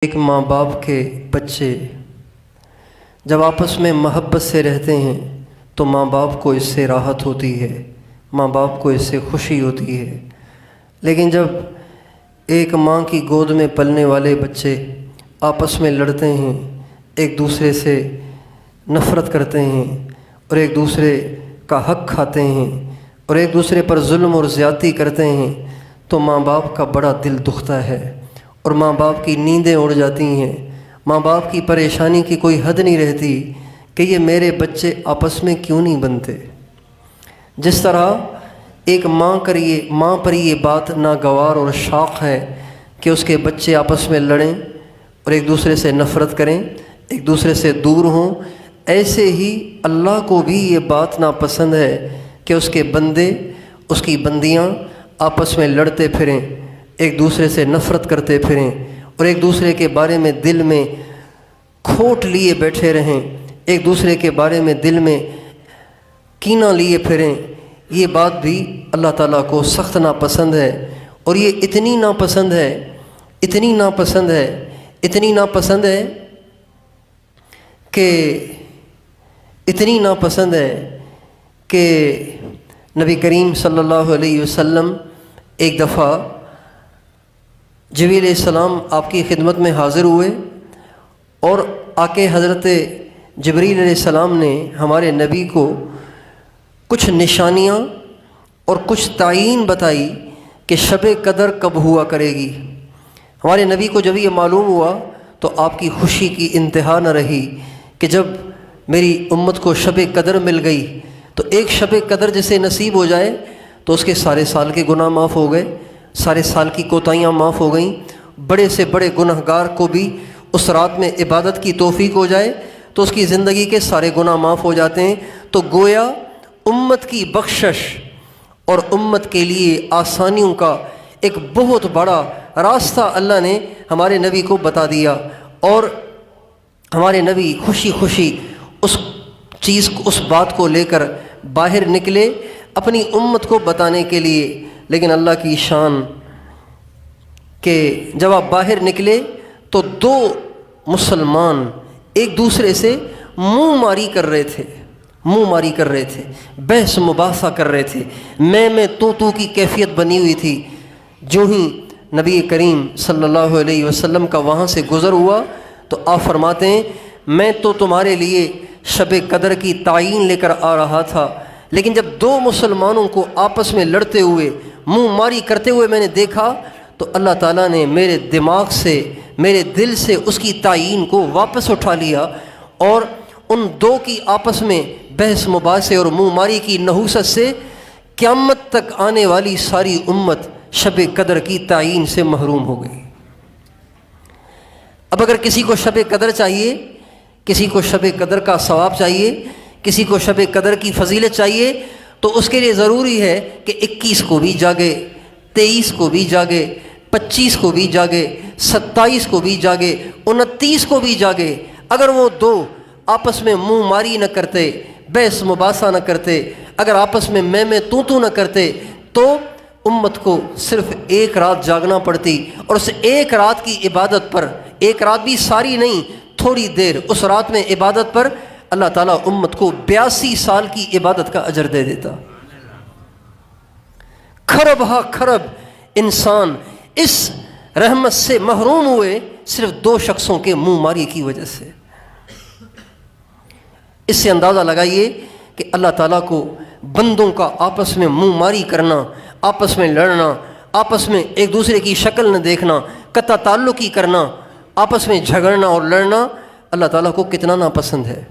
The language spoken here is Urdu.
ایک ماں باپ کے بچے جب آپس میں محبت سے رہتے ہیں تو ماں باپ کو اس سے راحت ہوتی ہے، ماں باپ کو اس سے خوشی ہوتی ہے۔ لیکن جب ایک ماں کی گود میں پلنے والے بچے آپس میں لڑتے ہیں، ایک دوسرے سے نفرت کرتے ہیں اور ایک دوسرے کا حق کھاتے ہیں اور ایک دوسرے پر ظلم اور زیادتی کرتے ہیں تو ماں باپ کا بڑا دل دکھتا ہے اور ماں باپ کی نیندیں اڑ جاتی ہیں۔ ماں باپ کی پریشانی کی کوئی حد نہیں رہتی کہ یہ میرے بچے آپس میں کیوں نہیں بنتے۔ جس طرح ایک ماں پر یہ بات ناگوار اور شاق ہے کہ اس کے بچے آپس میں لڑیں اور ایک دوسرے سے نفرت کریں، ایک دوسرے سے دور ہوں، ایسے ہی اللہ کو بھی یہ بات ناپسند ہے کہ اس کے بندے، اس کی بندیاں آپس میں لڑتے پھریں، ایک دوسرے سے نفرت کرتے پھریں اور ایک دوسرے کے بارے میں دل میں کھوٹ لیے بیٹھے رہیں، ایک دوسرے کے بارے میں دل میں کینہ لیے پھریں۔ یہ بات بھی اللہ تعالیٰ کو سخت ناپسند ہے اور یہ اتنی ناپسند ہے کہ نبی کریم صلی اللہ علیہ وسلم ایک دفعہ جبریل علیہ السلام آپ کی خدمت میں حاضر ہوئے اور آ کے حضرت جبریل علیہ السلام نے ہمارے نبی کو کچھ نشانیاں اور کچھ تعیین بتائی کہ شب قدر کب ہوا کرے گی۔ ہمارے نبی کو جب یہ معلوم ہوا تو آپ کی خوشی کی انتہا نہ رہی کہ جب میری امت کو شب قدر مل گئی تو ایک شب قدر جسے نصیب ہو جائے تو اس کے سارے سال کے گناہ معاف ہو گئے، سارے سال کی کوتاہیاں معاف ہو گئیں، بڑے سے بڑے گنہگار کو بھی اس رات میں عبادت کی توفیق ہو جائے تو اس کی زندگی کے سارے گناہ معاف ہو جاتے ہیں۔ تو گویا امت کی بخشش اور امت کے لیے آسانیوں کا ایک بہت بڑا راستہ اللہ نے ہمارے نبی کو بتا دیا اور ہمارے نبی خوشی خوشی اس بات کو لے کر باہر نکلے اپنی امت کو بتانے کے لیے۔ لیکن اللہ کی شان کہ جب آپ باہر نکلے تو دو مسلمان ایک دوسرے سے منہ ماری کر رہے تھے، بحث مباحثہ کر رہے تھے، میں تو کی کیفیت بنی ہوئی تھی۔ جو ہی نبی کریم صلی اللہ علیہ وسلم کا وہاں سے گزر ہوا تو آپ فرماتے ہیں میں تو تمہارے لیے شب قدر کی تعیین لے کر آ رہا تھا، لیکن جب دو مسلمانوں کو آپس میں لڑتے ہوئے، منہ ماری کرتے ہوئے میں نے دیکھا تو اللہ تعالیٰ نے میرے دماغ سے، میرے دل سے اس کی تعیین کو واپس اٹھا لیا اور ان دو کی آپس میں بحث مباحثے اور منہ ماری کی نحوست سے قیامت تک آنے والی ساری امت شب قدر کی تعیین سے محروم ہو گئی۔ اب اگر کسی کو شب قدر چاہیے، کسی کو شب قدر کا ثواب چاہیے، کسی کو شب قدر کی فضیلت چاہیے تو اس کے لیے ضروری ہے کہ 21 کو بھی جاگے، 23 کو بھی جاگے، 25 کو بھی جاگے، 27 کو بھی جاگے، 29 کو بھی جاگے۔ اگر وہ دو آپس میں منہ ماری نہ کرتے، بحث مباحثہ نہ کرتے، اگر آپس میں میں تو نہ کرتے تو امت کو صرف ایک رات جاگنا پڑتی اور اس ایک رات کی عبادت پر، ایک رات بھی ساری نہیں، تھوڑی دیر اس رات میں عبادت پر اللہ تعالیٰ امت کو 82 سال کی عبادت کا اجر دے دیتا۔ کھرب ہا کھرب انسان اس رحمت سے محروم ہوئے صرف دو شخصوں کے منہ ماری کی وجہ سے۔ اس سے اندازہ لگائیے کہ اللہ تعالیٰ کو بندوں کا آپس میں منہ ماری کرنا، آپس میں لڑنا، آپس میں ایک دوسرے کی شکل نہ دیکھنا، قطع تعلقی کرنا، آپس میں جھگڑنا اور لڑنا اللہ تعالیٰ کو کتنا ناپسند ہے۔